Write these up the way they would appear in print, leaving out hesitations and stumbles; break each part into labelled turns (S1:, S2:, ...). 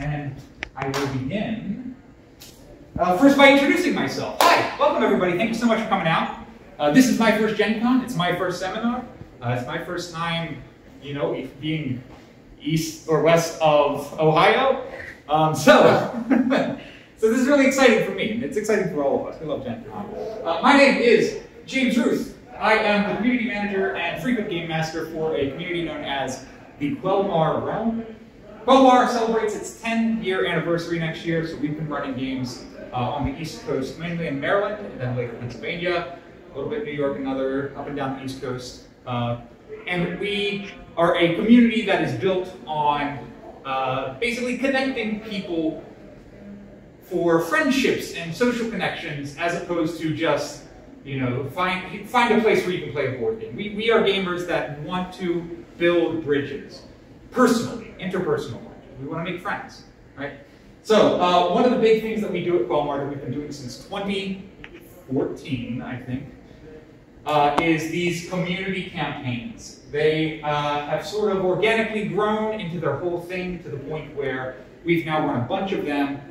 S1: And I will begin first by introducing myself. Hi, welcome everybody. Thank you so much for coming out. This is my first GenCon. It's my first seminar. It's my first time, being east or west of Ohio. So this is really exciting for me, and it's exciting for all of us. We love GenCon. My name is James Ruth. I am the community manager and frequent game master for a community known as the QUEL realm. QUEL celebrates its 10-year anniversary next year, so we've been running games on the East Coast, mainly in Maryland, and then later Pennsylvania, a little bit New York, and up and down the East Coast. And we are a community that is built on basically connecting people for friendships and social connections, as opposed to just find a place where you can play a board game. We are gamers that want to build bridges, personally, interpersonal bridges. We want to make friends, right? So one of the big things that we do at QUEL that we've been doing since 2014, I think, is these community campaigns. They have sort of organically grown into their whole thing to the point where we've now run a bunch of them,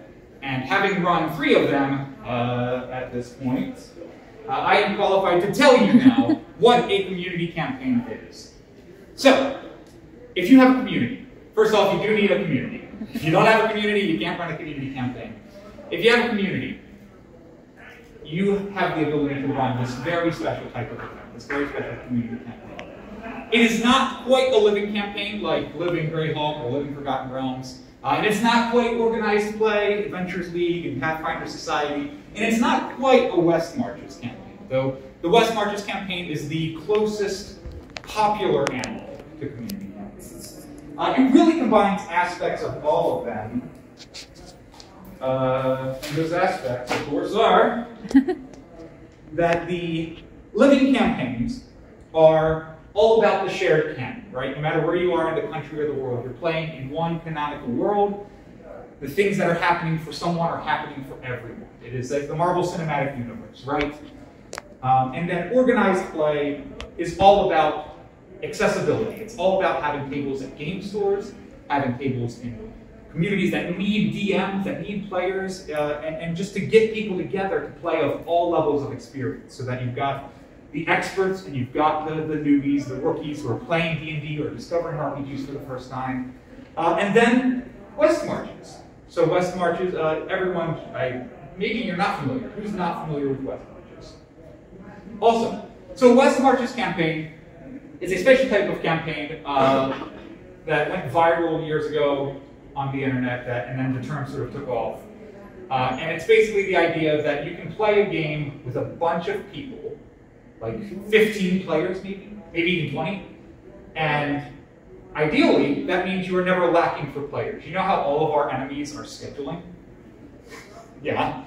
S1: and having run 3 of them at this point, I am qualified to tell you now what a community campaign is. So, if you have a community, first off, you do need a community. If you don't have a community, you can't run a community campaign. If you have a community, you have the ability to run this very special type of event, this very special community campaign. It is not quite a living campaign like Living Greyhawk or Living Forgotten Realms. And it's not quite Organized Play, Adventures League, and Pathfinder Society, and it's not quite a West Marches campaign, though the West Marches campaign is the closest popular animal to community campaigns. It really combines aspects of all of them, and those aspects, of course, are that the living campaigns are all about the shared canon, right? No matter where you are in the country or the world, you're playing in one canonical world. The things that are happening for someone are happening for everyone. It is like the Marvel Cinematic Universe, right? And then organized play is all about accessibility. It's all about having tables at game stores, having tables in communities that need DMs, that need players, and just to get people together to play of all levels of experience, so that you've got the experts and you've got the newbies, the rookies who are playing D&D or discovering RPGs for the first time. And then West Marches. So West Marches, everyone, maybe you're not familiar. Who's not familiar with West Marches? Awesome. So West Marches campaign is a special type of campaign that went viral years ago on the internet, and then the term sort of took off. And it's basically the idea that you can play a game with a bunch of people, like 15 players maybe even 20, and ideally that means you are never lacking for players. You know how all of our enemies are scheduling? Yeah.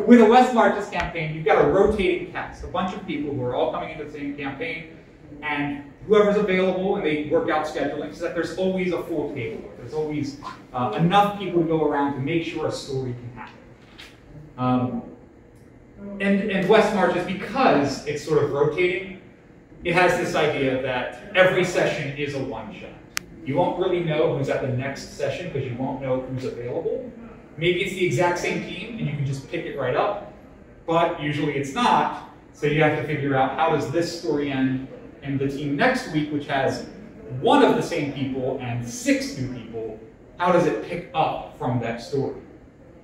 S1: With a West Marches campaign, you've got a rotating cast, a bunch of people who are all coming into the same campaign, and whoever's available, and they work out scheduling so that there's always a full table. There's always enough people to go around to make sure a story can happen. And West Marches, because it's sort of rotating, it has this idea that every session is a one-shot. You won't really know who's at the next session because you won't know who's available. Maybe it's the exact same team and you can just pick it right up, but usually it's not, so you have to figure out how does this story end, and the team next week, which has 1 of the same people and 6 new people, how does it pick up from that story?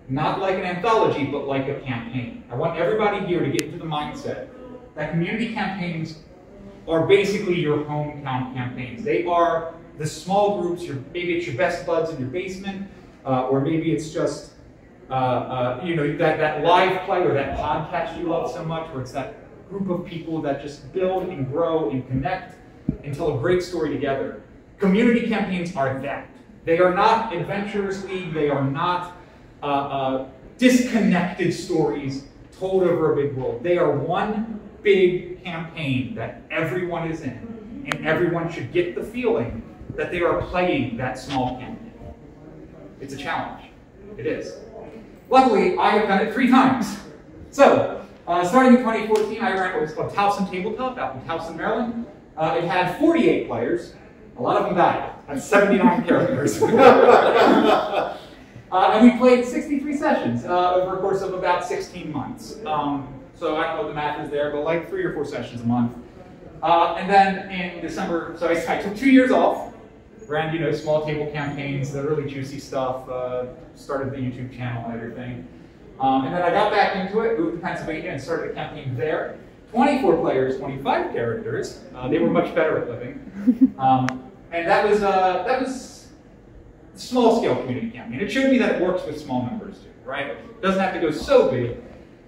S1: Not like an anthology, but like a campaign. I want everybody here to get into the mindset that community campaigns are basically your hometown campaigns. They are the small groups, maybe it's your best buds in your basement, or maybe it's just that live play or that podcast you love so much, where it's that group of people that just build and grow and connect and tell a great story together. Community campaigns are that. They are not Adventures League, they are not disconnected stories told over a big world. They are one big campaign that everyone is in, and everyone should get the feeling that they are playing that small campaign. It's a challenge. It is. Luckily, I have done it 3 times. So, starting in 2014, I ran what was called Towson Tabletop out in Towson, Maryland. It had 48 players. A lot of them died. That's 79 characters. And we played 63 sessions over a course of about 16 months. So I don't know what the math is there, but like 3 or 4 sessions a month. And then in December, so I took 2 years off, ran small table campaigns, the really juicy stuff, started the YouTube channel and everything. And then I got back into it, moved to Pennsylvania and started a campaign there. 24 players, 25 characters. They were much better at living. And that was a small scale community campaign. It showed me that it works with small numbers too, right? It doesn't have to go so big.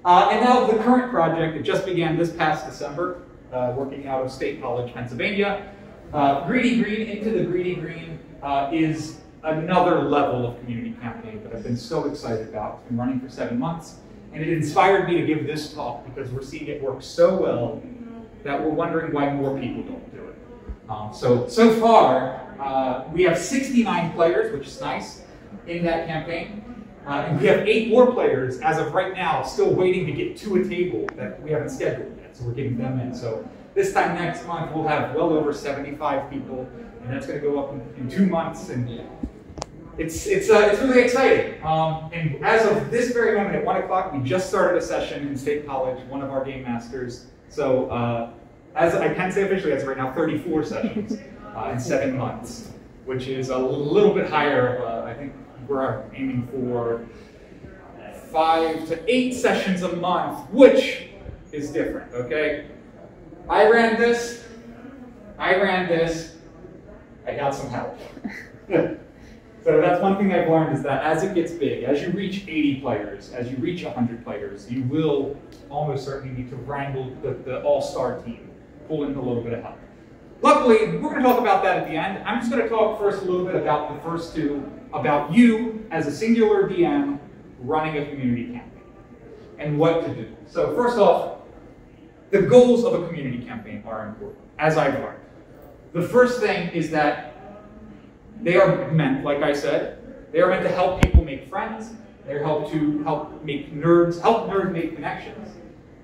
S1: And now the current project, it just began this past December, working out of State College, Pennsylvania. Greedy Green, Into the Greedy Green is another level of community campaign that I've been so excited about. It's been running for 7 months. And it inspired me to give this talk because we're seeing it work so well that we're wondering why more people don't do it. So far, we have 69 players, which is nice, in that campaign. And we have 8 more players, as of right now, still waiting to get to a table that we haven't scheduled yet. So we're getting them in. So this time next month, we'll have well over 75 people, and that's going to go up in 2 months. And it's really exciting. And as of this very moment at 1 o'clock, we just started a session in State College, one of our game masters. So as I can say officially, as of right now, 34 sessions in 7 months, which is a little bit higher. I think we're aiming for 5 to 8 sessions a month, which is different, okay? I ran this, I got some help. So that's one thing I've learned is that as it gets big, as you reach 80 players, as you reach 100 players, you will almost certainly need to wrangle the all-star team, pull in a little bit of help. Luckily, we're going to talk about that at the end. I'm just going to talk first a little bit about the first 2, about you as a singular DM running a community campaign and what to do. So first off, the goals of a community campaign are important, as I've learned. The first thing is that they are meant, like I said, they are meant to help people make friends. They're help nerds make connections.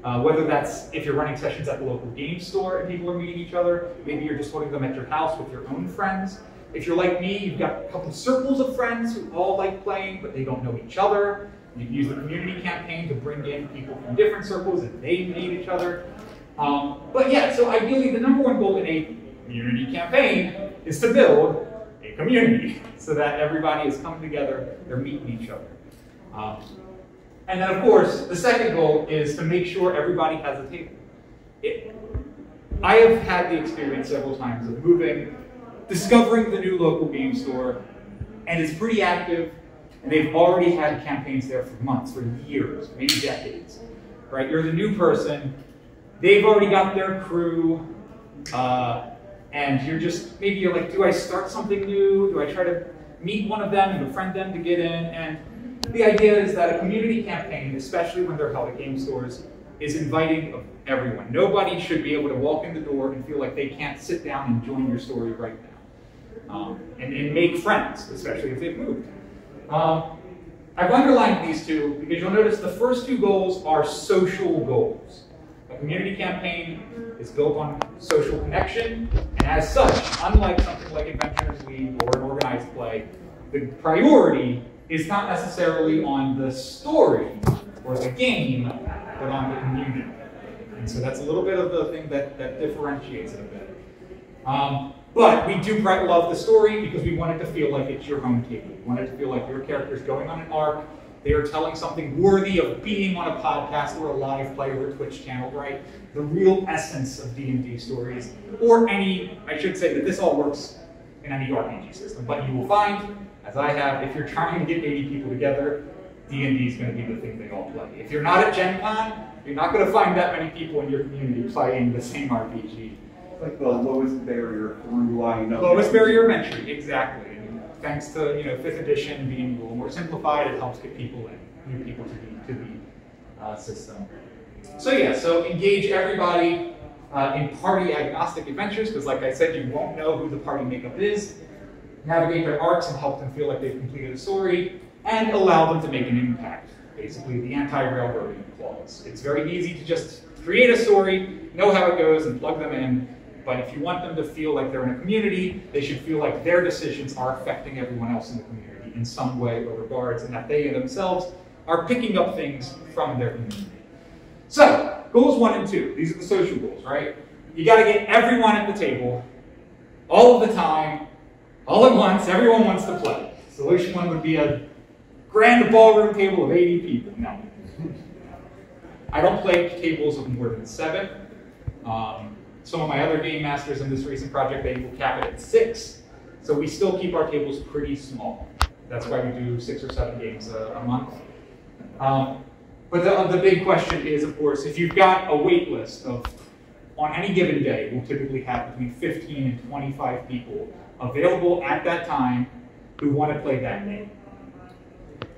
S1: Whether that's if you're running sessions at the local game store and people are meeting each other, maybe you're just holding them at your house with your own friends. If you're like me, you've got a couple circles of friends who all like playing, but they don't know each other. You can use the community campaign to bring in people from different circles and they meet each other. But yeah, so ideally the number 1 goal in a community campaign is to build a community so that everybody is coming together, they're meeting each other. And then of course, the second goal is to make sure everybody has a table. I have had the experience several times of moving, discovering the new local game store, and it's pretty active, and they've already had campaigns there for months, for years, maybe decades, right? You're the new person, they've already got their crew, and maybe you're like, do I start something new? Do I try to meet one of them and befriend them to get in? And the idea is that a community campaign, especially when they're held at game stores, is inviting of everyone. Nobody should be able to walk in the door and feel like they can't sit down and join your story right now. And make friends, especially if they've moved. I've underlined these 2 because you'll notice the first 2 goals are social goals. A community campaign is built on social connection, and as such, unlike something like Adventurers League or an organized play, the priority is not necessarily on the story or the game, but on the community. And so that's a little bit of the thing that differentiates it a bit. But we do love the story because we want it to feel like it's your home table. We want it to feel like your character's going on an arc. They are telling something worthy of being on a podcast or a live play or a Twitch channel, right? The real essence of D&D stories, or I should say that this all works in any RPG system, but you will find, as I have, if you're trying to get 80 people together, D&D is going to be the thing they all play. If you're not at GenCon, you're not going to find that many people in your community playing the same RPG.
S2: It's like the lowest barrier through line.
S1: Lowest barrier of entry, exactly. And thanks to 5th edition being a little more simplified, it helps get people in, new people to the system. So yeah, so engage everybody in party agnostic adventures, because like I said, you won't know who the party makeup is. Navigate their arcs and help them feel like they've completed a story, and allow them to make an impact. Basically, the anti-railroading clause. It's very easy to just create a story, know how it goes, and plug them in, But if you want them to feel like they're in a community, they should feel like their decisions are affecting everyone else in the community in some way or regards, and that they themselves are picking up things from their community. So, goals 1 and 2, these are the social goals, right? You got to get everyone at the table, all of the time, all at once, everyone wants to play. Solution 1 would be a grand ballroom table of 80 people. No. I don't play tables of more than 7. Some of my other game masters in this recent project, they will cap it at 6. So we still keep our tables pretty small. That's why we do 6 or 7 games a month. But the big question is, of course, if you've got a wait list of, on any given day, we'll typically have between 15 and 25 people available at that time who want to play that game.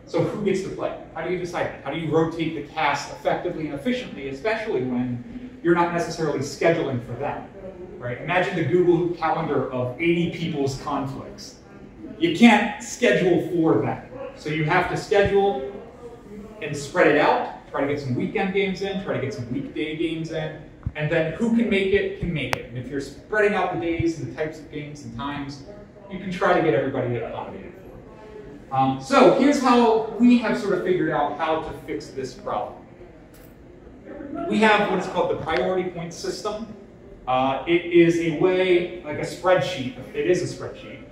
S1: So who gets to play? How do you decide that? How do you rotate the cast effectively and efficiently, especially when you're not necessarily scheduling for that, right? Imagine the Google Calendar of 80 people's conflicts. You can't schedule for that. So you have to schedule and spread it out, try to get some weekend games in, try to get some weekday games in, and then who can make it, can make it. And if you're spreading out the days and the types of games and times, you can try to get everybody accommodated for. So here's how we have sort of figured out how to fix this problem. We have what is called the priority point system. It is a way, like a spreadsheet. It is a spreadsheet.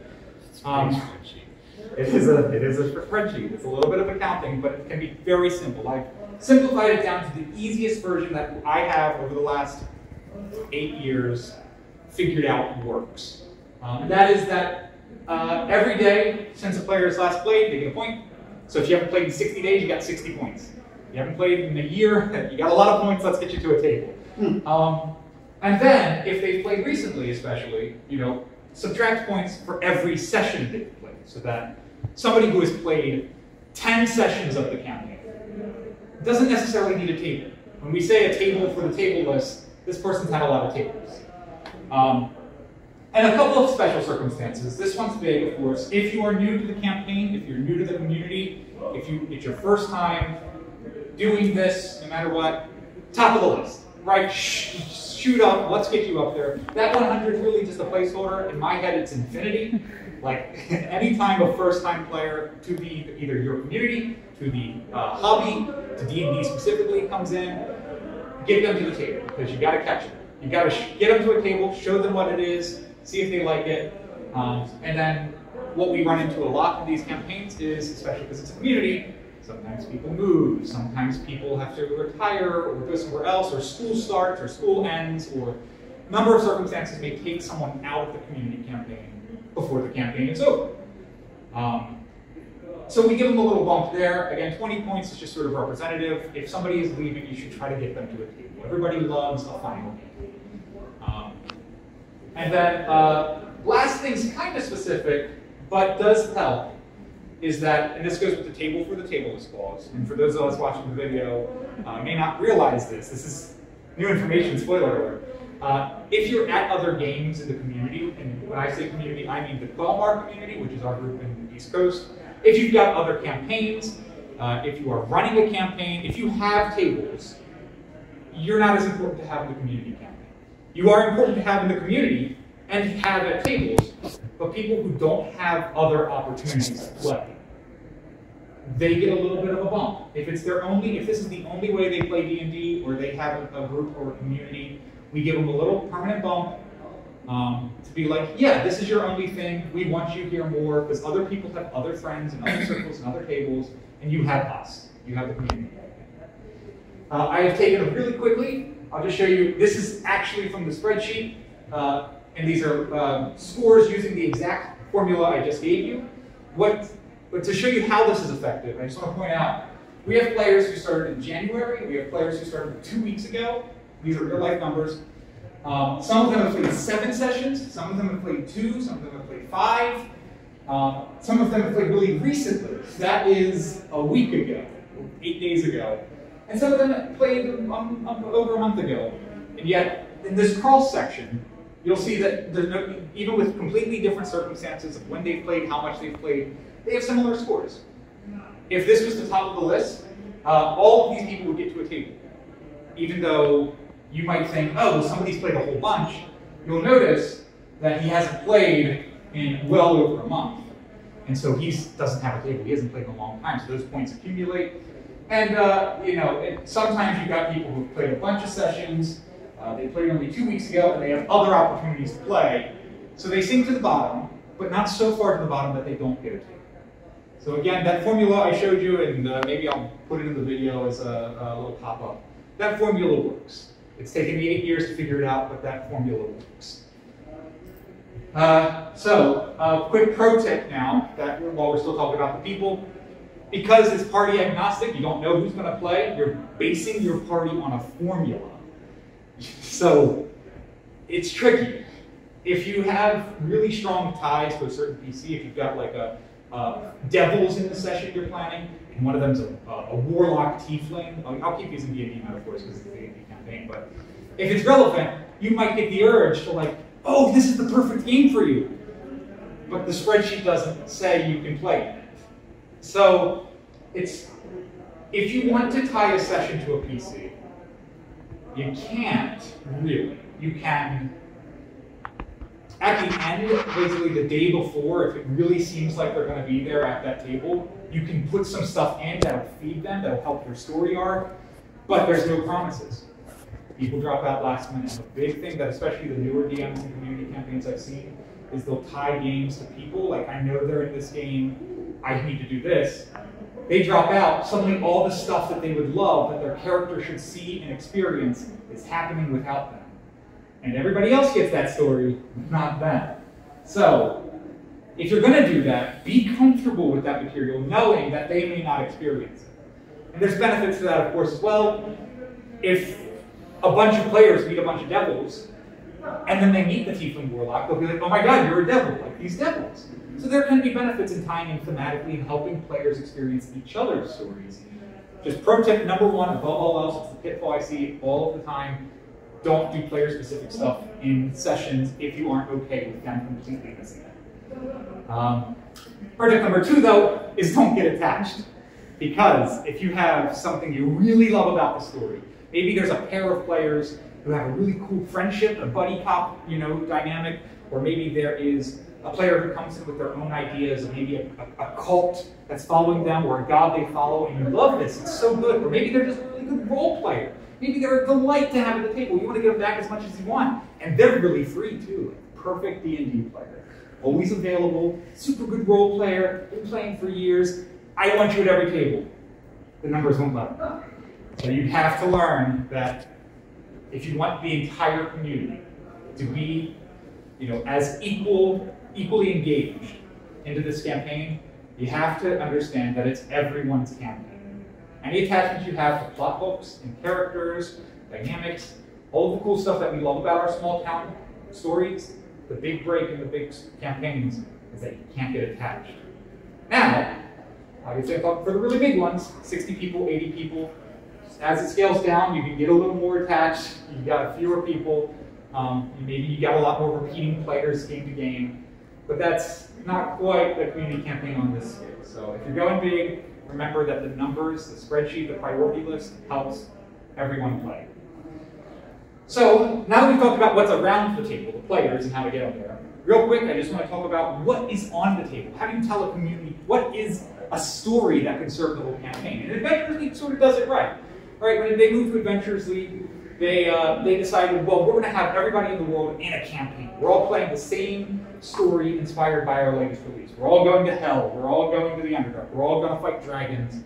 S1: It is a spreadsheet. It's a little bit of accounting, but it can be very simple. I've simplified it down to the easiest version that I have over the last 8 years figured out works. And that is that every day since a player has last played, they get a point. So if you haven't played in 60 days, you got 60 points. If you haven't played in a year, you got a lot of points, let's get you to a table. And then, if they've played recently especially, subtract points for every session they've played. So that somebody who has played 10 sessions of the campaign doesn't necessarily need a table. When we say a table for the table list, this person's had a lot of tables. And a couple of special circumstances. This one's big, of course. If you are new to the campaign, if you're new to the community, if it's your first time doing this, no matter what, top of the list, right? Shoot up, let's get you up there. That 100 is really just a placeholder. In my head, it's infinity. Like, anytime a first-time player to either your community, to the hobby, to D&D specifically comes in, get them to the table, because you got to catch them. You got to get them to a table, show them what it is, see if they like it, and then what we run into a lot in these campaigns is, especially because it's a community, sometimes people move, sometimes people have to retire or go somewhere else, or school starts or school ends, or a number of circumstances may take someone out of the community campaign before the campaign is over. So we give them a little bump there. Again, 20 points is just sort of representative. If somebody is leaving, you should try to get them to a table. Everybody loves a final game. And then last thing's kind of specific, but does help, is that, and this goes with the table for the table list clause, and for those of us watching the video may not realize this is new information, spoiler alert. If you're at other games in the community, and when I say community, I mean the QUEL community, which is our group in the East Coast. If you've got other campaigns, if you are running a campaign, if you have tables, you're not as important to have in the community campaign. You are important to have in the community and have at tables, but people who don't have other opportunities to play, they get a little bit of a bump. If this is the only way they play D&D, or they have a group or a community, we give them a little permanent bump to be like, yeah, this is your only thing. We want you here more because other people have other friends and other circles and other tables, and you have us. You have the community. I have taken them really quickly. I'll just show you. This is actually from the spreadsheet, and these are scores using the exact formula I just gave you. But to show you how this is effective, I just want to point out, we have players who started in January. We have players who started 2 weeks ago. These are real-life numbers. Some of them have played 7 sessions. Some of them have played 2. Some of them have played 5. Some of them have played really recently. That is a week ago, 8 days ago. And some of them played over a month ago. And yet, in this cross section, you'll see that even with completely different circumstances of when they've played, how much they've played, they have similar scores. If this was the top of the list, all of these people would get to a table. Even though you might think, oh, well, somebody's played a whole bunch. you'll notice that he hasn't played in well over a month. And so he doesn't have a table. He hasn't played in a long time, so those points accumulate. And sometimes you've got people who've played a bunch of sessions, they played only 2 weeks ago, and they have other opportunities to play. So they sink to the bottom, but not so far to the bottom that they don't get a table. So again, that formula I showed you, and maybe I'll put it in the video as a little pop-up. That formula works. It's taken me 8 years to figure it out, but that formula works. Quick pro tip now, that while we're still talking about the people, because it's party agnostic, you don't know who's going to play, you're basing your party on a formula. So it's tricky. If you have really strong ties to a certain PC, if you've got like devils in the session you're planning, and one of them's a warlock tiefling, I'll keep using D&D metaphors because it's a D&D campaign, but if it's relevant, you might get the urge to like, oh, this is the perfect game for you. But the spreadsheet doesn't say you can play it. So if you want to tie a session to a PC, you can't really. You can, at the end, basically the day before, if it really seems like they're going to be there at that table, you can put some stuff in that'll feed them, that'll help your story arc, but there's no promises. People drop out last minute. And the big thing that especially the newer DMs and community campaigns I've seen is they'll tie games to people. Like, I know they're in this game, I need to do this. They drop out, suddenly all the stuff that they would love, that their character should see and experience, is happening without them. And everybody else gets that story, not them. So, if you're going to do that, be comfortable with that material, knowing that they may not experience it. And there's benefits to that, of course, as well. If a bunch of players meet a bunch of devils, and then they meet the Tiefling Warlock, they'll be like, oh my god, you're a devil, like these devils. So there can be benefits in tying in thematically and helping players experience each other's stories. Just pro tip number one, above all else, it's the pitfall I see all of the time. Don't do player-specific stuff in sessions if you aren't okay with them completely missing it. Pro tip number two, though, is don't get attached. Because if you have something you really love about the story, maybe there's a pair of players who have a really cool friendship, a buddy cop, dynamic, or maybe there is a player who comes in with their own ideas, or maybe a cult that's following them, or a god they follow, and you love this, it's so good. Or maybe they're just a really good role player. Maybe they're a delight to have at the table. You want to get them back as much as you want. And they're really free too. Perfect D&D player. Always available, super good role player, been playing for years. I want you at every table. The numbers won't let them. So you have to learn that if you want the entire community to be, as equally engaged into this campaign, you have to understand that it's everyone's campaign. Any attachments you have to plot hooks and characters, dynamics, all the cool stuff that we love about our small town stories, the big break in the big campaigns is that you can't get attached. Now, obviously I thought for the really big ones, 60 people, 80 people, as it scales down, you can get a little more attached, you've got fewer people, maybe you got a lot more repeating players game to game, but that's not quite the community campaign on this scale. So if you're going big, remember that the numbers, the spreadsheet, the priority list helps everyone play. So now that we've talked about what's around the table, the players, and how to get them there, real quick, I just want to talk about what is on the table. How do you tell a community what is a story that can serve the whole campaign? And Adventures League sort of does it right. Right, when they moved to Adventures League, they decided, well, we're going to have everybody in the world in a campaign. We're all playing the same story inspired by our latest release. We're all going to hell. We're all going to the Underdark. We're all going to fight dragons.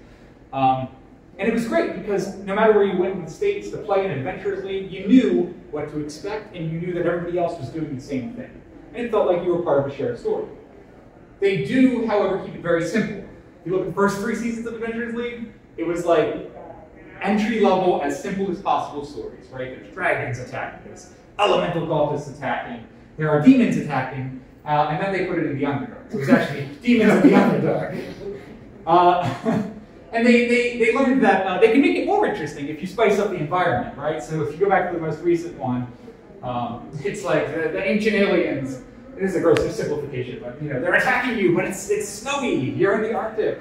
S1: And it was great because no matter where you went in the States to play in Adventures League, you knew what to expect and you knew that everybody else was doing the same thing. And it felt like you were part of a shared story. They do, however, keep it very simple. If you look at the first 3 seasons of Adventures League, it was like entry level, as simple as possible stories, right? There's dragons attacking, there's elemental cultists attacking, there are demons attacking, and then they put it in the Underdark. So it was actually demons in the Underdark. And they learned that they can make it more interesting if you spice up the environment, right? So if you go back to the most recent one, it's like the ancient aliens. This is a gross simplification, but they're attacking you, but it's snowy. You're in the Arctic.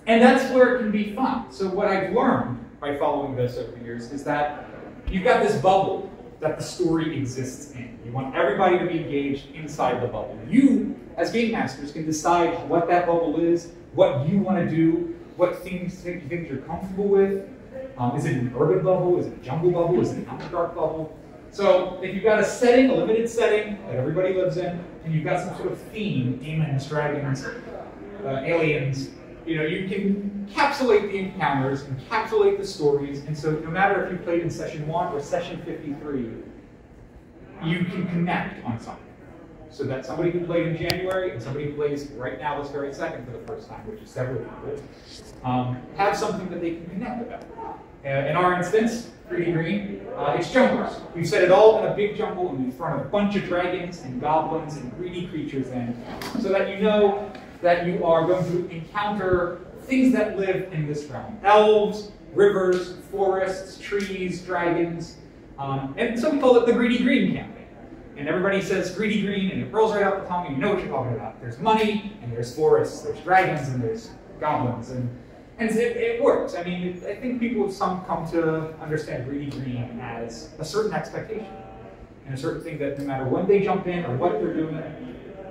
S1: And that's where it can be fun. So what I've learned by following this over the years is that you've got this bubble that the story exists in. You want everybody to be engaged inside the bubble. You, as game masters, can decide what that bubble is, what you want to do, what things you think you're comfortable with. Is it an urban bubble? Is it a jungle bubble? Is it an Underdark bubble? So if you've got a setting, a limited setting that everybody lives in, and you've got some sort of theme, demons, dragons, aliens, you can encapsulate the encounters, encapsulate the stories, and so no matter if you played in session 1 or session 53, you can connect on something. So that somebody who played in January and somebody who plays right now this very second for the first time, which is several people, have something that they can connect about. In our instance, 3D Green, it's jungles. We've set it all in a big jungle, and we've thrown a bunch of dragons and goblins and greedy creatures in, so that you know that you are going to encounter things that live in this realm. Elves, rivers, forests, trees, dragons, and so we call it the Greedy Green campaign. And everybody says Greedy Green, and it rolls right off the tongue, and you know what you're talking about. There's money, and there's forests, there's dragons, and there's goblins, and it works. I mean, I think people have come to understand Greedy Green as a certain expectation, and a certain thing that no matter when they jump in or what they're doing,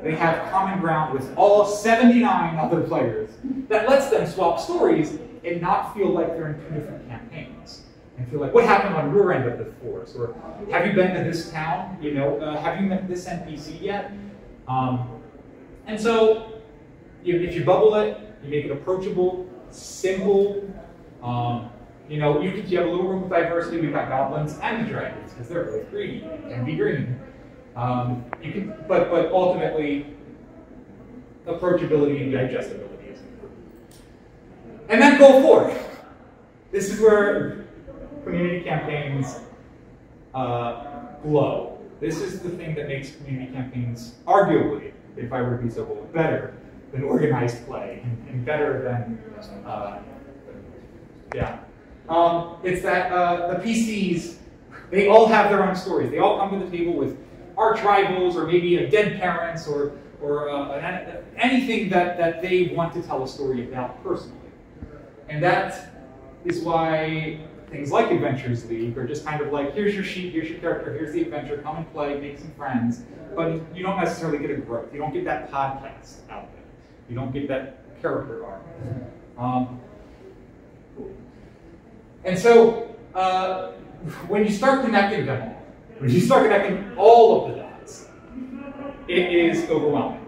S1: they have common ground with all 79 other players that lets them swap stories and not feel like they're in 2 different campaigns. And feel like, what happened on your end of the force? Or, have you been to this town? Have you met this NPC yet? And so, if you bubble it, you make it approachable, simple. You have a little room of diversity. We've got goblins and dragons, because they're both greedy and be green. But ultimately, approachability and digestibility is important. And then goal 4. This is where community campaigns glow. This is the thing that makes community campaigns, arguably, if I were to be so bold, better than organized play and better than, it's that the PCs, they all have their own stories. They all come to the table with arch rivals, or maybe a dead parents, or anything that they want to tell a story about personally. And that is why things like Adventures League are just kind of like, here's your sheet, here's your character, here's the adventure, come and play, make some friends. But you don't necessarily get a growth. You don't get that podcast out there. You don't get that character arc. And so, when you start connecting them all, when you start connecting all of the dots, it is overwhelming.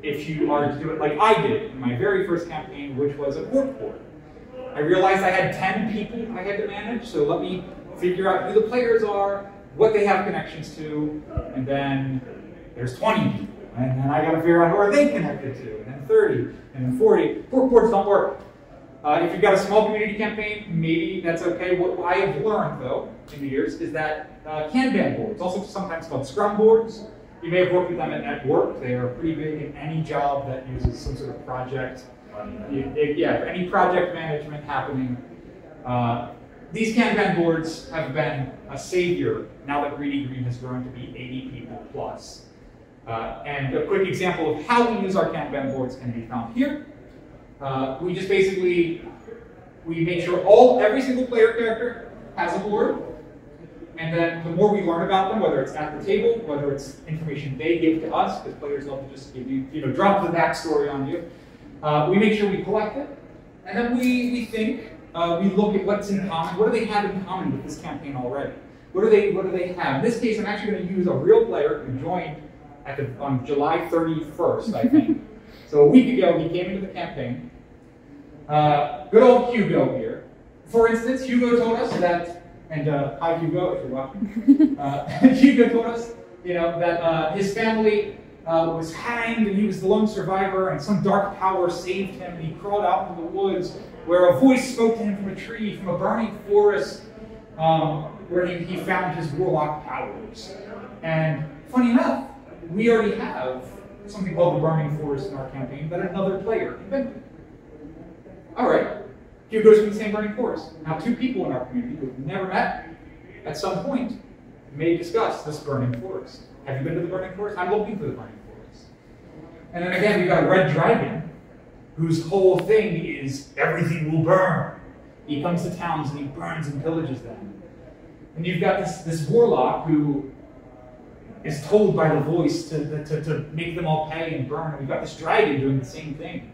S1: If you are to do it like I did in my very first campaign, which was a corp board. I realized I had 10 people I had to manage, so let me figure out who the players are, what they have connections to, and then there's 20 people. And then I got to figure out who are they connected to, and then 30, and then 40. Corp boards don't work. If you've got a small community campaign, maybe that's okay. What I have learned, though, in the years, is that Kanban boards, also sometimes called Scrum boards, you may have worked with them at work. They are pretty big in any job that uses some sort of project. For any project management happening, these Kanban boards have been a savior now that Greedy Green has grown to be 80 people plus. And a quick example of how we use our Kanban boards can be found here. We just basically, we make sure every single player character has a board, and then the more we learn about them, whether it's at the table, whether it's information they give to us, because players love to just give you, drop the backstory on you. We make sure we collect it, and then we think, we look at what's in common. What do they have in common with this campaign already? What do they have? In this case, I'm actually going to use a real player who joined on July 31st, I think. So a week ago, he came into the campaign. Good old Hugo here. For instance, Hugo told us that, and hi Hugo, if you're watching. Hugo told us, that his family was hanged, and he was the lone survivor, and some dark power saved him, and he crawled out into the woods, where a voice spoke to him from a tree, from a burning forest, where he found his warlock powers. And funny enough, we already have something called the Burning Forest in our campaign that another player invented. All right, Hugo's from the same Burning Forest. Now, 2 people in our community who have never met, at some point, may discuss this Burning Forest. Have you been to the Burning Forest? I'm looking for the Burning Forest. And then again, we've got a red dragon, whose whole thing is everything will burn. He comes to towns and he burns and pillages them. And you've got this warlock who is told by the voice to make them all pay and burn. And we've got this dragon doing the same thing.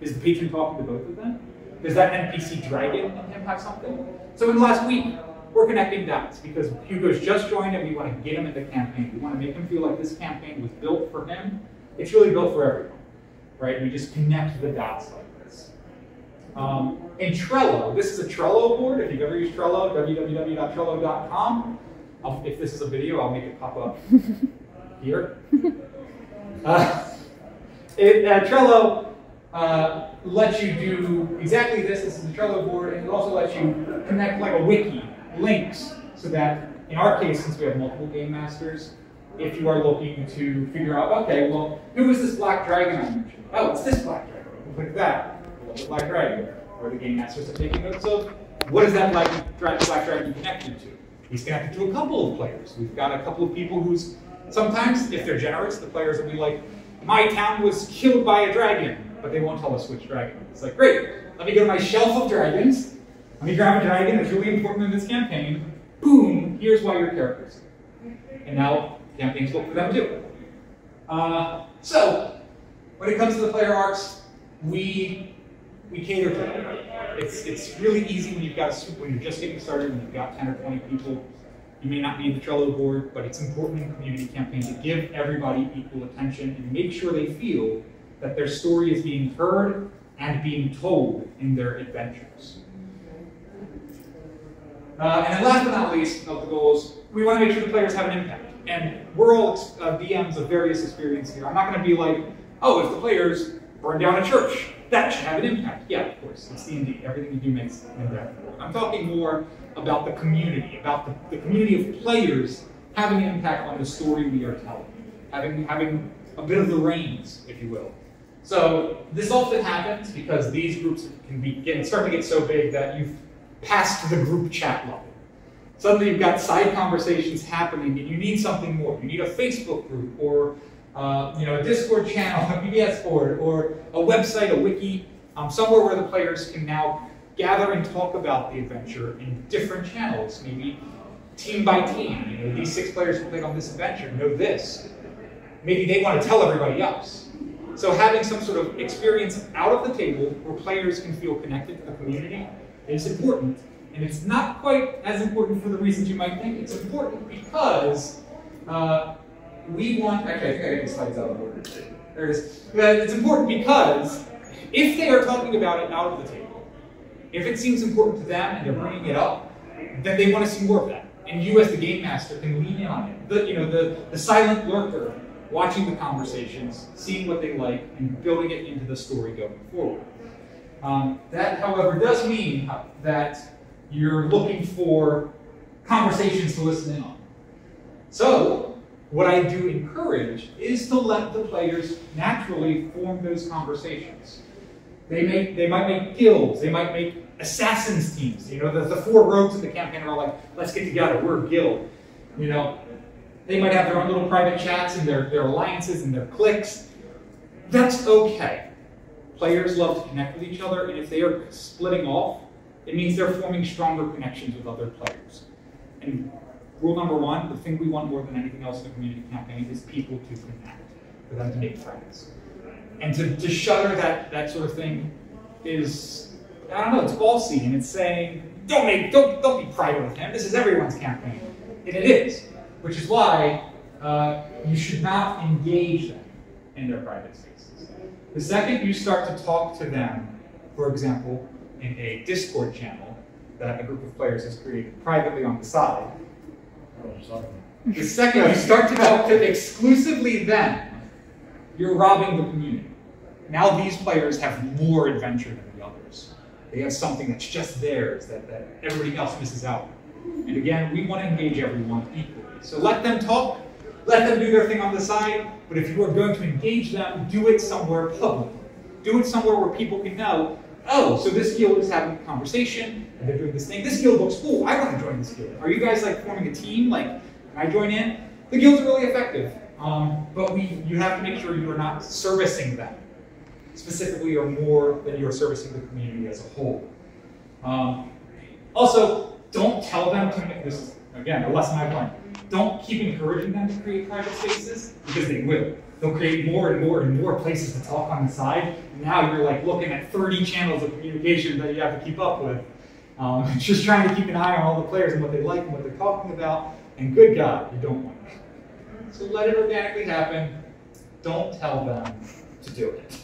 S1: Is the patron talking to both of them? Does that NPC dragon in him have something? So in the last week, we're connecting dots because Hugo's just joined and we want to get him into the campaign. We want to make him feel like this campaign was built for him. It's really built for everyone, right? We just connect the dots like this. In Trello, this is a Trello board. If you've ever used Trello, www.trello.com. If this is a video, I'll make it pop up here. Trello lets you do exactly this. This is the Trello board, and it also lets you connect like a wiki, links, so that in our case, since we have multiple game masters, if you are looking to figure out, okay, well, who is this black dragon I mentioned? Oh, it's this black dragon. We'll click that. The black dragon, where the game masters are taking notes of. What is that black dragon connected to? He's connected to a couple of players. We've got a couple of people who's, sometimes, if they're generous, the players will be like, my town was killed by a dragon, but they won't tell us which dragon. It's like, great, let me go to my shelf of dragons, let me grab a dragon that's really important in this campaign, boom, here's why your character's here. And now, campaign's built for them too. So, when it comes to the player arcs, we cater to them. It's really easy when you're just getting started and you've got 10 or 20 people. You may not need the Trello board, but it's important in a community campaign to give everybody equal attention and make sure they feel that their story is being heard and being told in their adventures. And then last but not least of the goals, we want to make sure the players have an impact. And we're all DMs of various experience here. I'm not going to be like, oh, if the players burn down a church, that should have an impact. Yeah, of course, it's D&D. Everything you do makes an impact. I'm talking more about the community, about the community of players having an impact on the story we are telling, having a bit of the reins, if you will. So this often happens because these groups can start to get so big that you've passed the group chat level. Suddenly you've got side conversations happening and you need something more. You need a Facebook group or a Discord channel, a PBS board, or a website, a wiki, somewhere where the players can now gather and talk about the adventure in different channels, maybe team by team. These 6 players who played on this adventure know this. Maybe they want to tell everybody else. So having some sort of experience out of the table where players can feel connected to the community is important. And it's not quite as important for the reasons you might think. It's important because we want, actually I think I got these slides out of order. There it is. It's important because if they are talking about it out of the table, if it seems important to them and they're bringing it up, then they want to see more of that. And you as the game master can lean in on it. The silent lurker watching the conversations, seeing what they like, and building it into the story going forward. That, however, does mean that you're looking for conversations to listen in on. So, what I do encourage is to let the players naturally form those conversations. They might make guilds, they might make assassins teams. The 4 rogues in the campaign are all like, let's get together, we're a guild. They might have their own little private chats and their alliances and their cliques. That's okay. Players love to connect with each other, and if they are splitting off, it means they're forming stronger connections with other players. And rule number 1, the thing we want more than anything else in a community campaign is people to connect, for them to make friends. And to shutter that sort of thing is, I don't know, it's ballsy, and it's saying, don't be private with him, this is everyone's campaign. And it is, which is why you should not engage them in their private spaces. The second you start to talk to them, for example, in a Discord channel that a group of players has created privately on the side, the second you start to talk to exclusively them, you're robbing the community. Now these players have more adventure than the others. They have something that's just theirs that everybody else misses out on. And again, we want to engage everyone equally. So let them talk, let them do their thing on the side, but if you are going to engage them, do it somewhere public. Do it somewhere where people can know, oh, so this guild is having a conversation, and they're doing this thing. This guild looks cool, I want to join this guild. Are you guys like forming a team? Like, can I join in? The guilds are really effective, but you have to make sure you are not servicing them specifically or more than you are servicing the community as a whole. Also, don't tell them to make this. Again, a lesson I've learned. Don't keep encouraging them to create private spaces, because they will. They'll create more and more and more places to talk on the side. Now you're like looking at 30 channels of communication that you have to keep up with. Just trying to keep an eye on all the players and what they like and what they're talking about. And good God, you don't want it. So let it organically happen. Don't tell them to do it.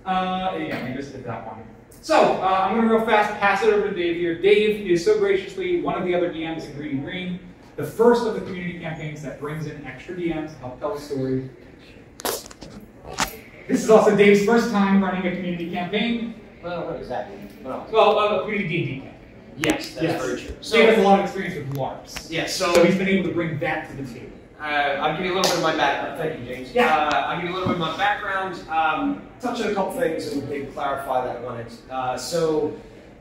S1: Yeah, we just did that one. So I'm going to real fast pass it over to Dave here. Dave is so graciously one of the other DMs in Green Green, the first of the community campaigns that brings in extra DMs to help tell the story. This is also Dave's first time running a community campaign.
S3: Well, not exactly. Well,
S1: A community D&D campaign.
S3: yes, that's very true.
S1: So Dave has a lot of experience with LARPs.
S3: Yeah,
S1: So he's been able to bring that to the table.
S3: I'll give you a little bit of my background. Thank you, James.
S1: Yeah.
S3: I'll give you a little bit of my background, touch on a couple things and maybe clarify that one.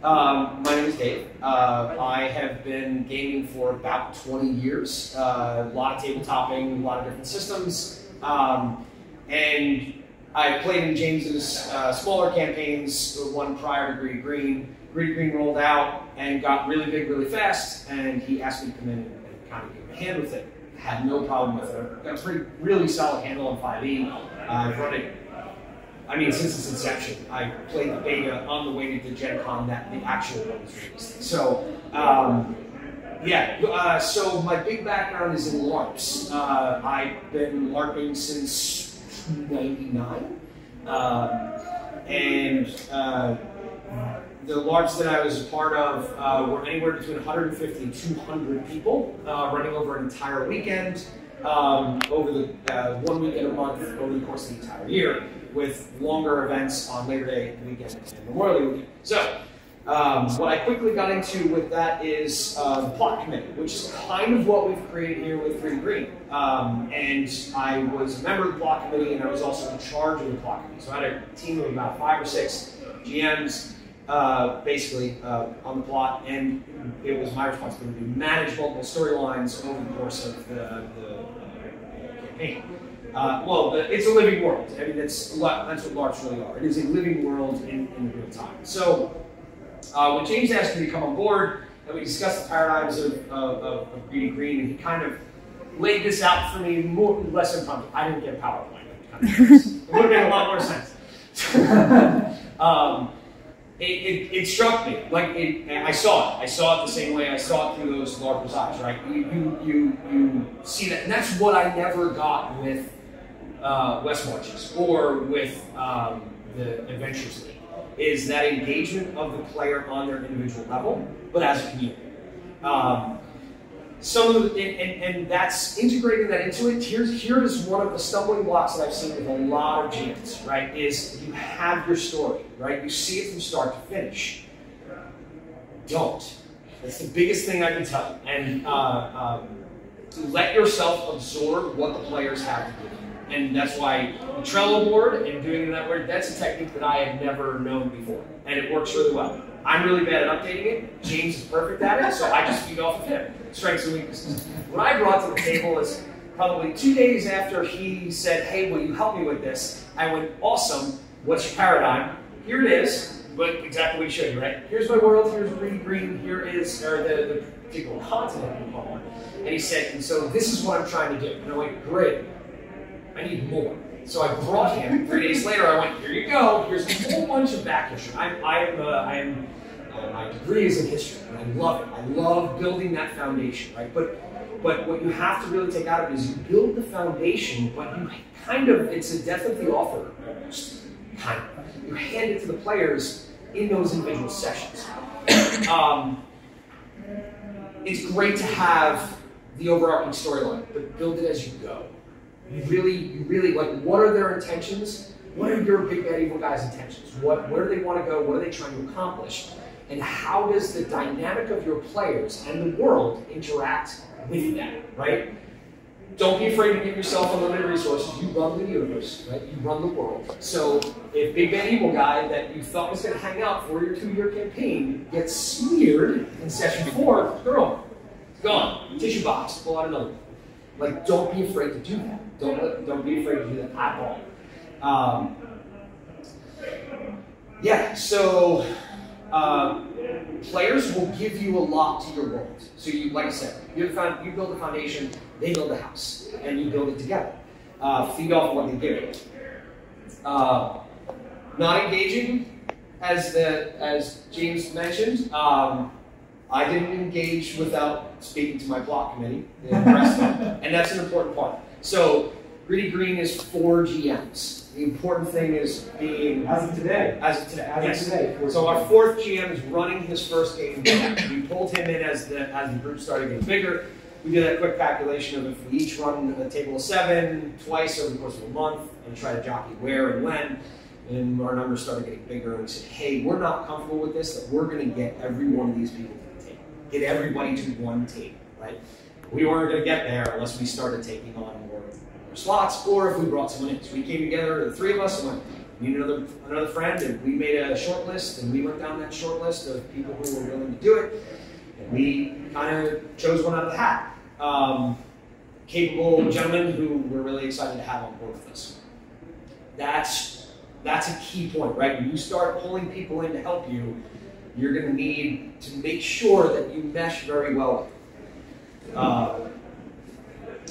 S3: My name is Dave. I have been gaming for about 20 years. A lot of tabletopping, a lot of different systems. And I played in James's smaller campaigns, the one prior to Greedy Green. Greedy Green rolled out and got really big really fast, and he asked me to come in and kind of give him a hand with it. Had no problem with it. Got a really solid handle on 5e. I've run it, since its inception. I played the beta on the way to the GenCon that the actual one was released. So, so my big background is in LARPs. I've been LARPing since 99. The LARPs that I was a part of were anywhere between 150 and 200 people, running over an entire weekend, over the 1 weekend a month, over the course of the entire year, with longer events on Labor Day weekend and Memorial Day weekend. So, what I quickly got into with that is the plot committee, which is kind of what we've created here with Green Green. And I was a member of the plot committee, and I was also in charge of the plot committee. So I had a team of about 5 or 6 GMs, basically on the plot, and it was my responsibility to manage multiple storylines over the course of the campaign. It's a living world. That's what LARPs really are. It is a living world in real time. So when James asked me to come on board, and we discussed the paradigms of Greedy Green, and he kind of laid this out for me more or less impromptu. I didn't get a PowerPoint. It would have made a lot more sense. It struck me, I saw it. I saw it the same way I saw it through those LARPers' eyes, right? You see that, and that's what I never got with West Marches or with the Adventures League, is that engagement of the player on their individual level, but as a community. And that's integrating that into it. Here is one of the stumbling blocks that I've seen with a lot of GMs, right? Is you have your story, right? You see it from start to finish. Don't. That's the biggest thing I can tell you. And let yourself absorb what the players have to give you. And that's why the Trello board and doing it that way, that's a technique that I had never known before. And it works really well. I'm really bad at updating it. James is perfect at it, so I just feed off of him. Strengths and weaknesses. What I brought to the table is probably 2 days after he said, hey, will you help me with this? I went, awesome, what's your paradigm? Here it is, but exactly what he showed you, right? Here's my world, here's Green Green, here is the particular continent. And he said, and so this is what I'm trying to do. And I went, great, I need more. So I brought him. 3 days later, I went, here you go. Here's a whole bunch of back history. My degree is in history, and I love it. I love building that foundation, right? But what you have to really take out of it is you build the foundation, but you it's a death of the author, almost, kind of. You hand it to the players in those individual sessions. It's great to have the overarching storyline, but build it as you go. You really, what are their intentions? What are your big bad evil guys' intentions? Where do they want to go? What are they trying to accomplish? And how does the dynamic of your players and the world interact with that, right? Don't be afraid to give yourself unlimited resources. You run the universe, right? You run the world. So if big bad evil guy that you thought was going to hang out for your 2-year campaign gets smeared in session 4, they're over. It's gone. Tissue box. Pull out another one. Don't be afraid to do that. Don't be afraid to do that at all. So Players will give you a lot to your world. So you, like I said, you build a foundation, they build a house, and you build it together. Feed off what they give you. Not engaging, as James mentioned. I didn't engage without speaking to my block committee and and that's an important part. So Greedy Green is 4 GMs. The important thing is being
S1: As of today.
S3: So our 4th GM is running his first game back. We pulled him in as the group started getting bigger. We did a quick calculation of if we each run a table of 7 twice over the course of a month and try to jockey where and when. And our numbers started getting bigger, and we said, hey, we're not comfortable with this, that we're going to get every one of these people to the table. Get everybody to one table, right? We weren't going to get there unless we started taking on more slots, or if we brought someone in. So we came together, the 3 of us, and went, we need another friend, and we made a short list, and we went down that short list of people who were willing to do it, and we kind of chose one out of the hat. Capable gentlemen who we're really excited to have on board with us. That's a key point, right? When you start pulling people in to help you, you're going to need to make sure that you mesh very well with them.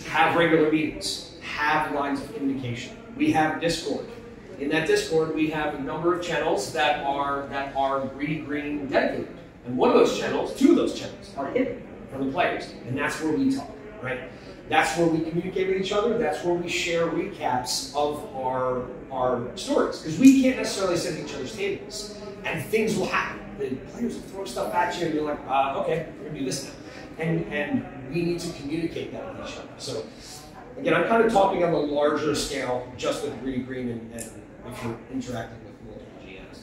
S3: Have regular meetings. Have lines of communication. We have Discord. In that Discord, we have a number of channels that are Greedy Green dedicated. And one of those channels, 2 of those channels, are hidden from the players. And that's where we talk, right? That's where we communicate with each other. That's where we share recaps of our stories. Because we can't necessarily sit at each other's tables. And things will happen. The players will throw stuff at you and you're like, okay, we're gonna do this now. And we need to communicate that with each other. So again, I'm kind of talking on the larger scale, just with Greedy Green and if you're interacting with multiple GMs.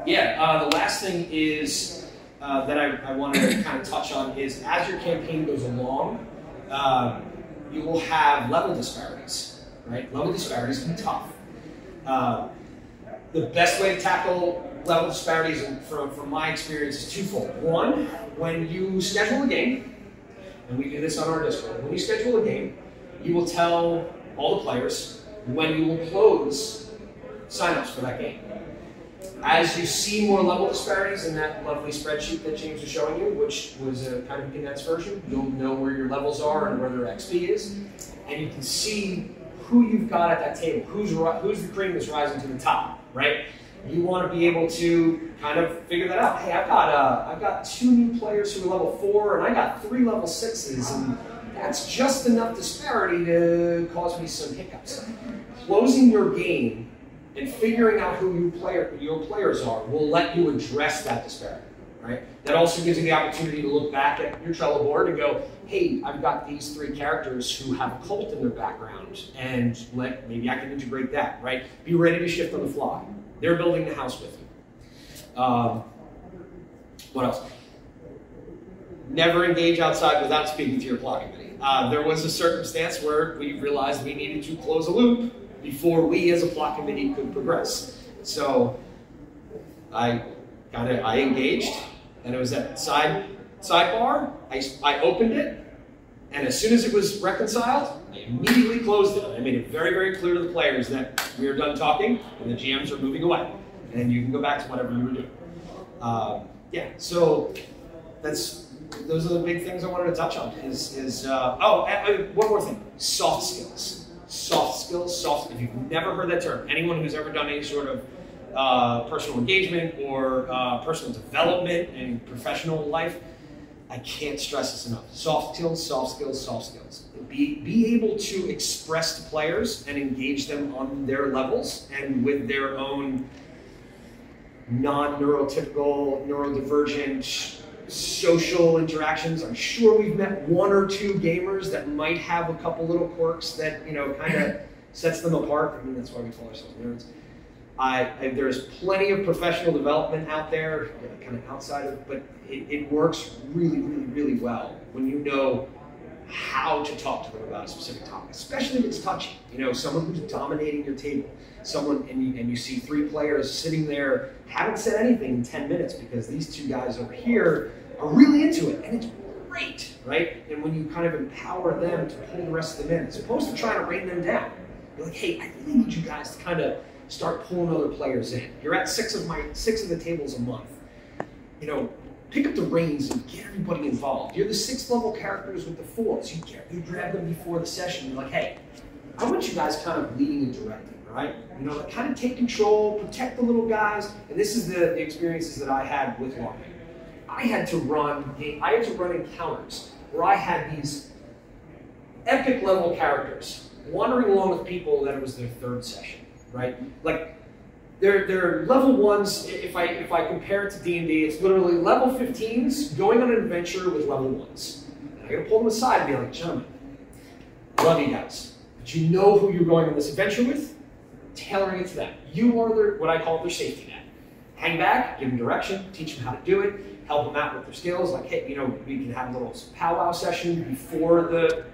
S3: The last thing is that I want to kind of touch on is as your campaign goes along, you will have level disparities, right? Level disparities can be tough. The best way to tackle level disparities, from my experience, is twofold. One, when you schedule a game, and we do this on our Discord, when you schedule a game, you will tell all the players when you will close signups for that game. As you see more level disparities in that lovely spreadsheet that James was showing you, which was a kind of condensed version, you'll know where your levels are and where their XP is, and you can see who you've got at that table, who's the cream that's rising to the top, right? You want to be able to kind of figure that out. Hey, I've got 2 new players who are level 4, and I got 3 level 6s, and that's just enough disparity to cause me some hiccups. Closing your game and figuring out who your players are will let you address that disparity, right? That also gives you the opportunity to look back at your Trello board and go, hey, I've got these 3 characters who have a cult in their background, and maybe I can integrate that, right? Be ready to shift on the fly. They're building the house with you. What else? Never engage outside without speaking to your plot committee. There was a circumstance where we realized we needed to close a loop before we as a plot committee could progress. So I engaged, and it was at sidebar. I opened it, and as soon as it was reconciled, I immediately closed it. I made it very, very clear to the players that we are done talking and the GMs are moving away, and you can go back to whatever you were doing. So those are the big things I wanted to touch on. One more thing: soft skills. Soft skills. If you've never heard that term, anyone who's ever done any sort of personal engagement or personal development in professional life, I can't stress this enough. Soft skills. Be able to express to players and engage them on their levels and with their own non-neurotypical, neurodivergent social interactions. I'm sure we've met 1 or 2 gamers that might have a couple little quirks that kind of sets them apart. I mean, that's why we call ourselves nerds. There's plenty of professional development out there, kind of outside of, but it works really, really, really well when you know how to talk to them about a specific topic, especially if it's touchy. Someone who's dominating your table, and you see 3 players sitting there, haven't said anything in 10 minutes because these 2 guys over here are really into it, and it's great, right? And when you kind of empower them to pull the rest of them in, as opposed to trying to rein them down, you're like, hey, I really need you guys to kind of start pulling other players in. You're at six of the tables a month. You know, pick up the reins and get everybody involved. You're the 6th level characters with the 4s. You grab them before the session. You're like, hey, I want you guys kind of leading and directing, right? You know, like kind of take control, protect the little guys. And this is the experiences that I had with LARPing. I had to run encounters where I had these epic level characters wandering along with people that it was their 3rd session, right? Like, they're level 1s. If I compare it to D&D, it's literally level 15s going on an adventure with level 1s. And I gotta pull them aside and be like, gentlemen, love you guys, but you know who you're going on this adventure with, tailoring it to them. You are what I call their safety net. Hang back, give them direction, teach them how to do it, help them out with their skills. Like, hey, you know, we can have a little powwow session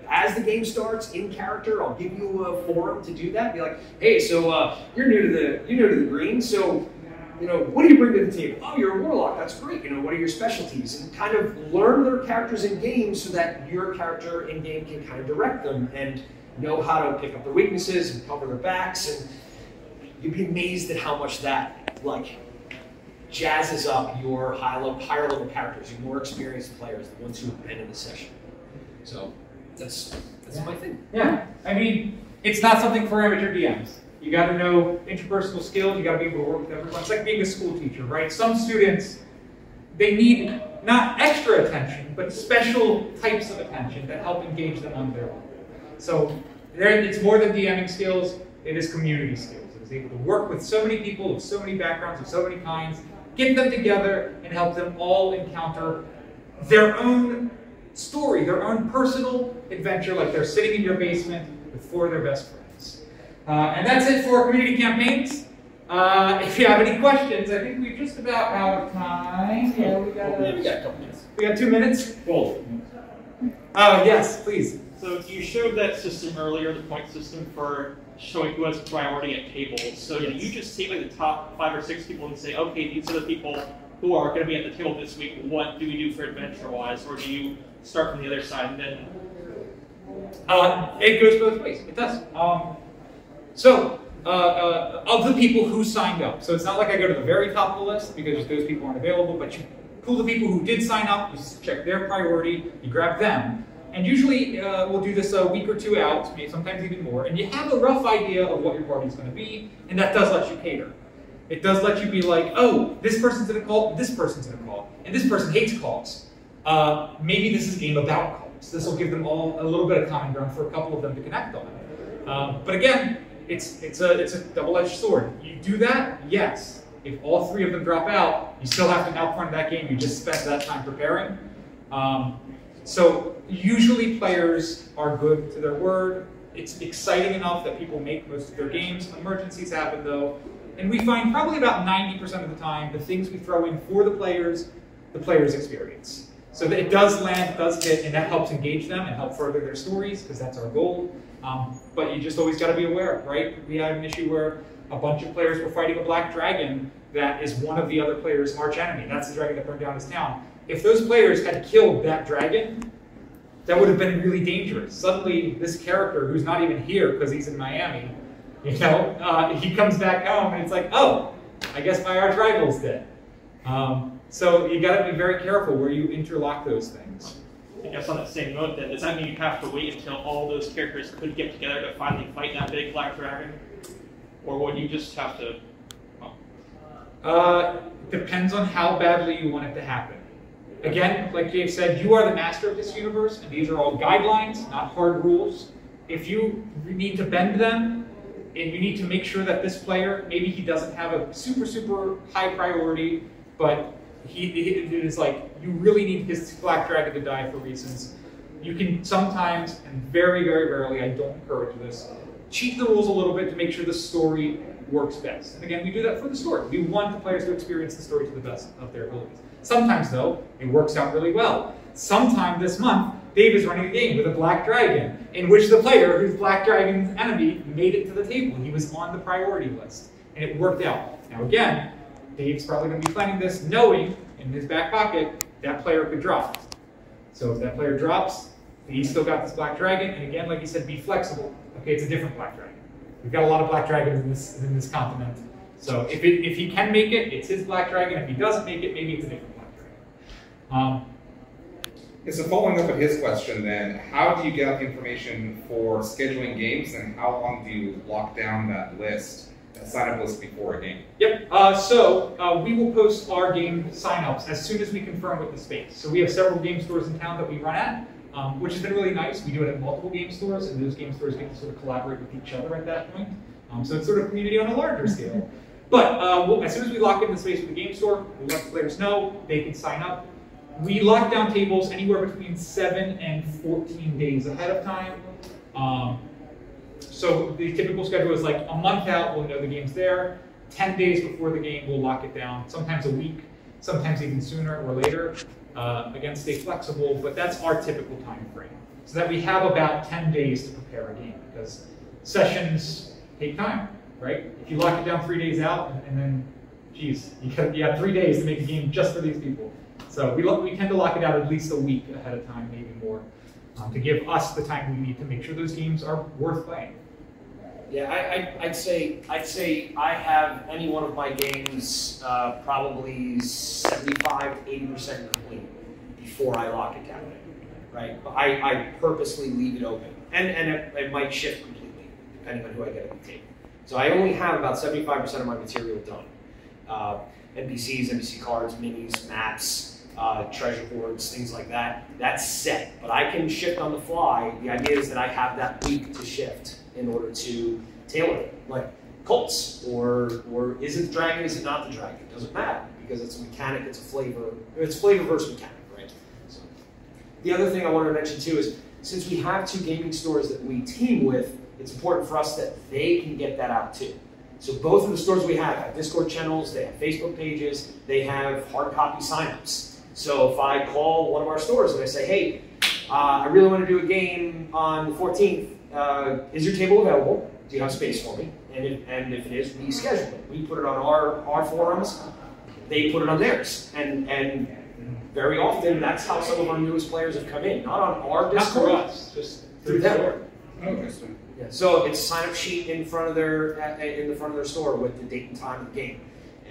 S3: as the game starts in character. I'll give you a forum to do that. Be like, hey, so you're new to the green, so you know, what do you bring to the table? Oh, you're a warlock. That's great. You know, what are your specialties? And kind of learn their characters in game so that your character in game can kind of direct them and know how to pick up their weaknesses and cover their backs. And you'd be amazed at how much that like jazzes up your higher level characters, your more experienced players, the ones who have been in the session. So that's my thing.
S1: Yeah, I mean, it's not something for amateur DMs. You got to know interpersonal skills. You got to be able to work with everyone. It's like being a school teacher, right? Some students, they need not extra attention, but special types of attention that help engage them on their own. So it's more than DMing skills. It is community skills. It is able to work with so many people of so many backgrounds, of so many kinds, get them together and help them all encounter their own story, their own personal adventure, like they're sitting in your basement with 4 of their best friends. And that's it for community campaigns. If you have any questions, I think we're just about out of time. Yeah, we got a couple minutes. We got 2 minutes?
S4: Cool.
S1: Yes, please.
S4: So you showed that system earlier, the point system for showing who has priority at tables. So
S1: Yes.
S4: do you just take like the top 5 or 6 people and say, okay, these are the people who are going to be at the table this week. What do we do for adventure-wise? Or do you start from the other side and then?
S1: It goes both ways. It does. Of the people who signed up, so it's not like I go to the very top of the list because those people aren't available, but you pull the people who did sign up, you check their priority, you grab them, and usually we'll do this a week or 2 out, maybe sometimes even more, and you have a rough idea of what your party's going to be, and that does let you cater. It does let you be like, oh, this person's in a call, this person's in a call, and this person hates calls. Maybe this is a game about calls. This will give them all a little bit of common ground for a couple of them to connect on. But again, it's a double-edged sword. You do that, yes. If all 3 of them drop out, you still have to outrun that game. You just spent that time preparing. So usually players are good to their word. It's exciting enough that people make most of their games. Emergencies happen though. And we find probably about 90% of the time the things we throw in for the players experience. So that it does land, it does hit, and that helps engage them and help further their stories, because that's our goal. But you just always got to be aware, right? We had an issue where a bunch of players were fighting a black dragon that is one of the other players' arch enemy. That's the dragon that burned down his town. If those players had killed that dragon, that would have been really dangerous. Suddenly, this character, who's not even here because he's in Miami, you know, he comes back home and it's like, oh, I guess my arch rival's dead. So you got to be very careful where you interlock those things.
S4: I guess on that same note then, does that mean you have to wait until all those characters could get together to finally fight that big black dragon? Or would you just have to,
S1: Depends on how badly you want it to happen. Again, like Dave said, you are the master of this universe, and these are all guidelines, not hard rules. If you need to bend them, and you need to make sure that this player, maybe he doesn't have a super, super high priority, but it is like, you really need his black dragon to die for reasons. You can sometimes, and very, very rarely, I don't encourage this, cheat the rules a little bit to make sure the story works best. And again, we do that for the story. We want the players to experience the story to the best of their abilities. Sometimes, though, it works out really well. Sometime this month, Dave is running a game with a black dragon, in which the player, who's black dragon's enemy, made it to the table. He was on the priority list, and it worked out. Now again, Dave's probably going to be planning this knowing in his back pocket that player could drop. So if that player drops, he's still got this black dragon, and again, like he said, be flexible. Okay, it's a different black dragon. We've got a lot of black dragons in this continent. So if he can make it, it's his black dragon. If he doesn't make it, maybe it's a different black dragon.
S5: Yeah, so following up on his question then, how do you get information for scheduling games, and how long do you lock down that list, that sign-up list before a game?
S1: Yep, we will post our game sign-ups as soon as we confirm with the space. So we have several game stores in town that we run at, which has been really nice. We do it at multiple game stores, and those game stores get to sort of collaborate with each other at that point. So it's sort of community on a larger scale. But as soon as we lock in the space with the game store, we let the players know, they can sign up. We lock down tables anywhere between 7 and 14 days ahead of time. So the typical schedule is like a month out, we'll know the game's there. 10 days before the game, we'll lock it down. Sometimes a week, sometimes even sooner or later. Again, stay flexible, but that's our typical time frame. So that we have about 10 days to prepare a game, because sessions take time, right? If you lock it down 3 days out, and then, geez, you have 3 days to make a game just for these people. So we tend to lock it out at least a week ahead of time, maybe more, to give us the time we need to make sure those games are worth playing.
S3: Yeah, I'd say I have any one of my games probably 75 to 80% complete before I lock it down, right? I purposely leave it open, and it might shift completely depending on who I get at the table. So I only have about 75% of my material done. NPCs, NPC cards, minis, maps, treasure boards, things like that. That's set, but I can shift on the fly. The idea is that I have that week to shift in order to tailor it, like cults, or is it the dragon, is it not the dragon? It doesn't matter, because it's a mechanic, it's a flavor, it's flavor versus mechanic, right? So, the other thing I wanted to mention too is, since we have 2 gaming stores that we team with, it's important for us that they can get that out too. So both of the stores we have Discord channels, they have Facebook pages, they have hard copy signups. So if I call one of our stores and I say, hey, I really want to do a game on the 14th, is your table available? Do you have space for me? And if it is, we schedule it. We put it on our forums, they put it on theirs. And very often, that's how some of our newest players have come in. Not on our Discord,
S1: not for us, just
S3: through them.
S5: Okay.
S3: Yeah, so it's a sign-up sheet in front of their store with the date and time of the game,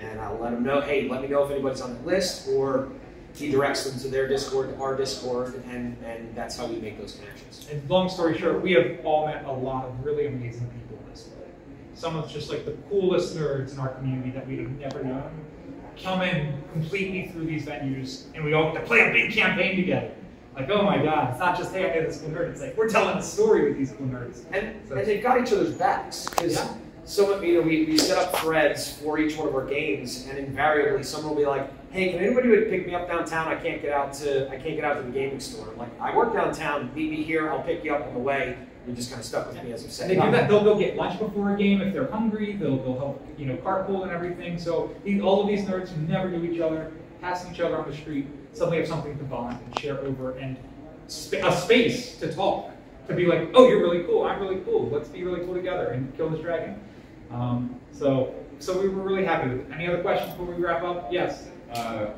S3: and I'll let them know. Hey, let me know if anybody's on the list, or he directs them to their Discord, to our Discord, and that's how we make those connections.
S1: And long story short, we have all met a lot of really amazing people this way. Some of just like the coolest nerds in our community that we'd have never known come in completely through these venues, and we all get to play a big campaign together. Like, oh my God, it's not just, hey, I know this cool nerd. It's like, we're telling a story with these cool nerds.
S3: And they've got each other's backs. Because we set up threads for each one of our games, and invariably someone will be like, hey, can anybody pick me up downtown? I can't get out to the gaming store. I'm like, I work downtown, meet me here, I'll pick you up on the way. You're just kind of stuck with me as I'm saying.
S1: They do that. They'll get lunch before a game if they're hungry. They'll help, carpool and everything. So all of these nerds who never knew each other, passing each other on the street, suddenly have something to bond and share over, and a space to talk, to be like, oh, you're really cool, I'm really cool, let's be really cool together and kill this dragon. So we were really happy with it. Any other questions before we wrap up? Yes?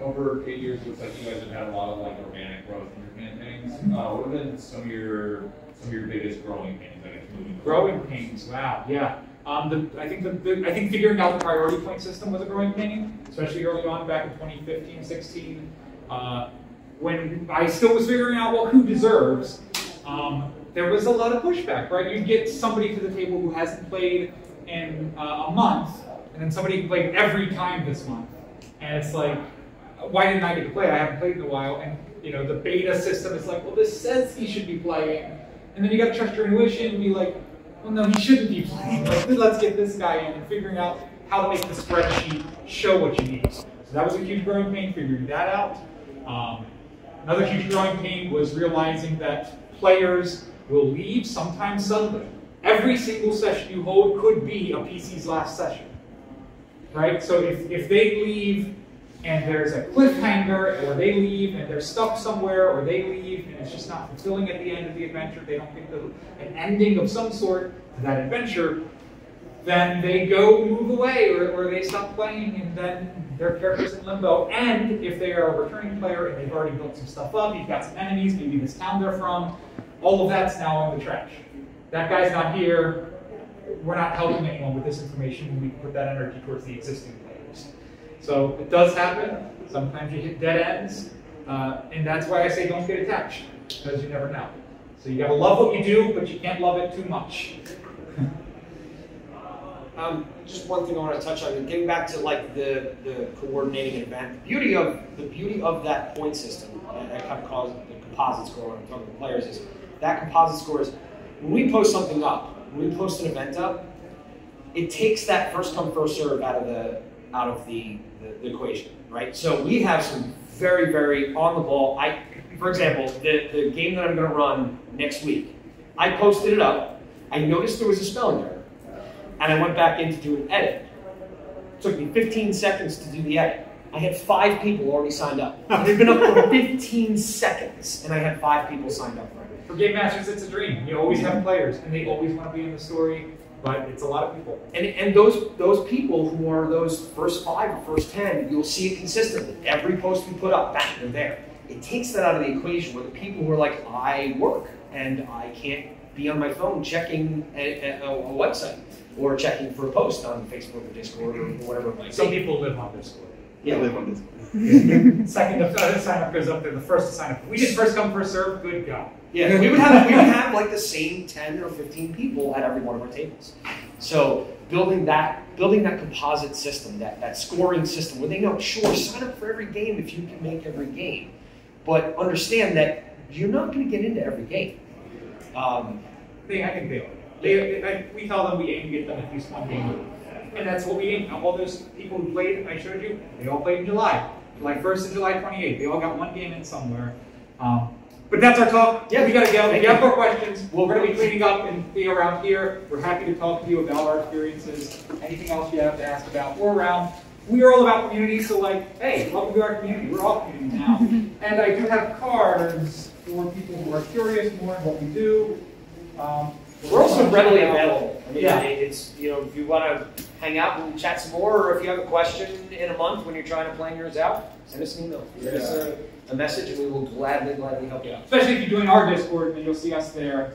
S6: Over 8 years, it looks like you guys have had a lot of organic growth in your campaigns. What have been some of your biggest growing pains?
S1: Growing pains, wow, yeah. I think figuring out the priority point system was a growing pain, especially early on back in 2015, 16. When I still was figuring out, well, who deserves, there was a lot of pushback, right? You'd get somebody to the table who hasn't played in a month, and then somebody who played every time this month. And it's like, why didn't I get to play? I haven't played in a while. And the beta system is like, well, this says he should be playing. And then you got to trust your intuition and be like, well, no, he shouldn't be playing. Like, let's get this guy in, and figuring out how to make the spreadsheet show what you need. So that was a huge growing pain, figuring that out. Another huge growing pain was realizing that players will leave sometimes suddenly. Every single session you hold could be a PC's last session, right? So if they leave and there's a cliffhanger, or they leave and they're stuck somewhere, or they leave and it's just not fulfilling at the end of the adventure, they don't get an ending of some sort to that adventure, then they go move away, or they stop playing, and then their character's in limbo. And if they are a returning player and they've already built some stuff up, you've got some enemies, maybe this town they're from, all of that's now in the trash. That guy's not here, we're not helping anyone with this information when we can put that energy towards the existing players. So it does happen. Sometimes you hit dead ends, and that's why I say don't get attached, because you never know. So you gotta love what you do, but you can't love it too much.
S3: Just one thing I want to touch on, getting back to like the coordinating an event. The beauty of that point system that kind of caused the composite score when I'm talking to players is that composite score is when we post something up, when we post an event up, it takes that first come first serve out of the equation, right? So we have some very, very on the ball. For example, the game that I'm going to run next week, I posted it up. I noticed there was a spelling error, and I went back in to do an edit. It took me 15 seconds to do the edit. I had 5 people already signed up. It had been up for 15 seconds, and I had 5 people signed up for it.
S1: For Game Masters, it's a dream. You always have players, and they always want to be in the story, but it's a lot of people.
S3: And those people who are those first 5 or first 10, you'll see it consistently. Every post we put up, bang, they're there. It takes that out of the equation where the people who are like, I work, and I can't be on my phone checking a website or checking for a post on Facebook or Discord or whatever it might be.
S1: Some people live on Discord.
S2: Yeah, live on Discord.
S1: Second to sign up goes up there. The first to sign up. We just first come, first serve. Good God.
S3: Yeah, we would have like the same 10 or 15 people at every one of our tables. So building that composite system, that scoring system, where they know, sure, sign up for every game if you can make every game, but understand that you're not going to get into every game.
S1: I think they are. We tell them we aim to get them at least one game, and that's what we aim. All those people who played, I showed you, they all played in July. July 1st and July 28th. They all got one game in somewhere. But that's our talk. Yeah, we gotta go. If you have more questions, we're gonna be cleaning up and be around here. We're happy to talk to you about our experiences. Anything else you have to ask about or around. We are all about community, so like, hey, welcome to our community. We're all community now. And I do have cards for people who are curious more in what we do.
S3: We're also readily available. I mean,
S1: yeah.
S3: It's, if you want to hang out and chat some more, or if you have a question in a month when you're trying to plan yours out, send us an email. Send us a message, and we will gladly help you out.
S1: Especially if you join our Discord, then you'll see us there.